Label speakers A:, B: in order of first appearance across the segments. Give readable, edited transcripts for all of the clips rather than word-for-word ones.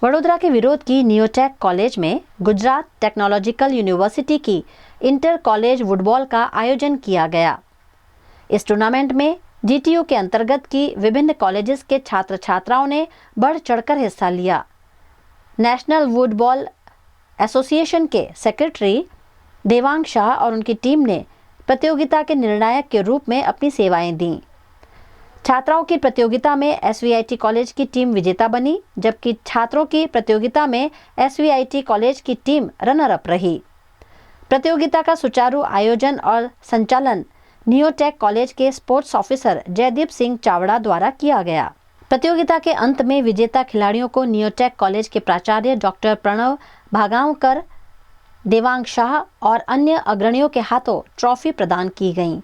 A: वडोदरा के विरोध की नियोटेक कॉलेज में गुजरात टेक्नोलॉजिकल यूनिवर्सिटी की इंटर कॉलेज फुटबॉल का आयोजन किया गया। इस टूर्नामेंट में जीटीयू के अंतर्गत की विभिन्न कॉलेजेस के छात्र छात्राओं ने बढ़ चढ़कर हिस्सा लिया। नेशनल फुटबॉल एसोसिएशन के सेक्रेटरी देवांग शाह और उनकी टीम ने प्रतियोगिता के निर्णायक के रूप में अपनी सेवाएं दी। छात्राओं की प्रतियोगिता में एसवीआईटी कॉलेज की टीम विजेता बनी, जबकि छात्रों की प्रतियोगिता में एसवीआईटी कॉलेज की टीम रनर अप रही। प्रतियोगिता का सुचारू आयोजन और संचालन नियोटेक कॉलेज के स्पोर्ट्स ऑफिसर जयदीप सिंह चावड़ा द्वारा किया गया। प्रतियोगिता के अंत में विजेता खिलाड़ियों को नियोटेक कॉलेज के प्राचार्य डॉक्टर प्रणव भागावकर, देवांग शाह और अन्य अग्रणियों के हाथों ट्रॉफी प्रदान की गई।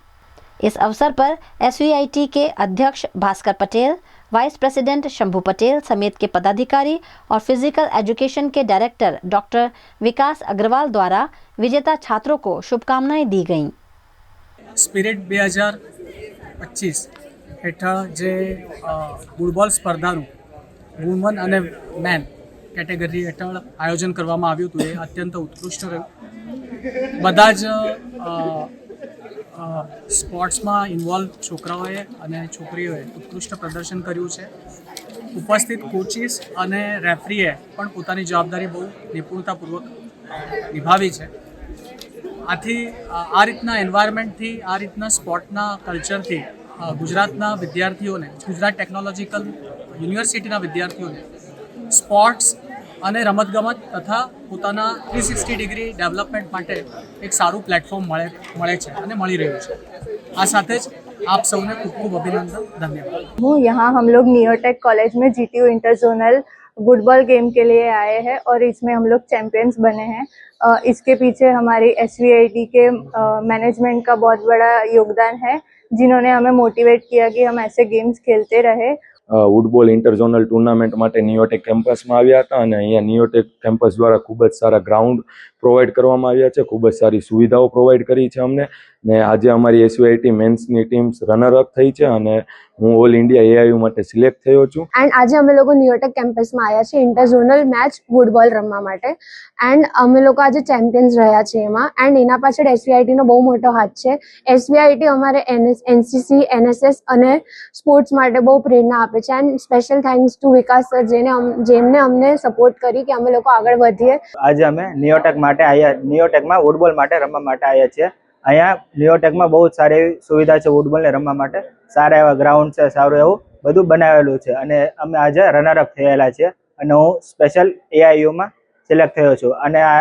A: इस अवसर पर एसवीआईटी के अध्यक्ष भास्कर पटेल, वाइस प्रेसिडेंट शंभू पटेल समेत के पदाधिकारी और फिजिकल एजुकेशन के डायरेक्टर डॉक्टर विकास अग्रवाल द्वारा विजेता छात्रों को शुभकामनाएं दी गईं।
B: સ્પિરિટ 2025 હેઠળ જે ફૂટબોલ સ્પર્ધાનું વુમન અને મેન કેટેગરી હેઠળ આયોજન કરવામાં આવ્યું હતું, એ અત્યંત ઉત્કૃષ્ટ રહ્યું। બધા જ સ્પોર્ટ્સમાં ઇન્વોલ્વ છોકરાઓએ અને છોકરીઓએ ઉત્કૃષ્ટ પ્રદર્શન કર્યું છે। ઉપસ્થિત કોચિસ અને રેફરીએ પણ પોતાની જવાબદારી બહુ નિપુણતાપૂર્વક નિભાવી છે। આથી આ રીતના એન્વાયરમેન્ટથી, આ રીતના સ્પોર્ટના કલ્ચરથી ગુજરાતના વિદ્યાર્થીઓને, ગુજરાત ટેકનોલોજીકલ યુનિવર્સિટીના વિદ્યાર્થીઓને સ્પોર્ટ્સ અને રમતગમત તથા પોતાના 360 ડિગ્રી ડેવલપમેન્ટ માટે એક સારું પ્લેટફોર્મ મળે છે અને મળી રહ્યું છે। આ સાથે જ આપ સૌને ખૂબ ખૂબ અભિનંદન, ધન્યવાદ।
C: यहाँ हम लोग नियोटेक कॉलेज में जीटीयू इंटरजोनल फुटबॉल गेम के लिए आए हैं और इसमें हम लोग चैंपियंस बने हैं। इसके पीछे हमारी एसवीआईटी के मैनेजमेंट का बहुत बड़ा योगदान है, जिन्होंने हमें मोटिवेट किया कि हम ऐसे गेम्स खेलते रहे।
D: ફૂટબોલ ઇન્ટરઝોનલ ટુર્નામેન્ટ માટે નિયોટેક કેમ્પસમાં આવ્યા હતા અને અહીંયા નિયોટેક કેમ્પસ દ્વારા ખૂબ જ સારા ગ્રાઉન્ડ પ્રોવાઈડ કરવામાં આવ્યા છે, ખૂબ જ સારી સુવિધાઓ પ્રોવાઈડ કરી છે અમને। ને આજે અમારી એસવીઆઈટી મેન્સની ટીમ્સ રનર અપ થઈ છે અને હું ઓલ ઇન્ડિયા એઆઈયુ માટે સિલેક્ટ થયો છું।
E: એન્ડ આજે અમે લોકો નિયોટેક કેમ્પસમાં આવ્યા છીએ ઇન્ટરઝોનલ મેચ ફૂટબોલ રમવા માટે। એન્ડ અમે લોકો આજે ચેમ્પિયન્સ રહ્યા છીએ એમાં। એન્ડ એના પાછળ એસવીઆઈટીનો બહુ મોટો હાથ છે। એસવીઆઈટી અમારે એનસીસી, એનએસએસ અને સ્પોર્ટ્સ માટે બહુ પ્રેરણા આપે છે। And special thanks to Vikas sir, જેમને અમને સપોર્ટ કરી કે અમે લોકો આગળ વધીએ।
F: આજે અમે નિયોટેકમાં ફૂટબોલ માટે રમવા માટે આવ્યા છીએ। અહીંયા નિયોટેકમાં બહુ સારી એવી સુવિધા છે ફૂટબોલને રમવા માટે, સારા એવા ગ્રાઉન્ડ છે, સારું એવું બધું બનાવેલું છે અને અમે આજે રનર અપ થયેલા છીએ અને હું સ્પેશિયલ એઆઈયુમાં સિલેક્ટ થયો છું અને આ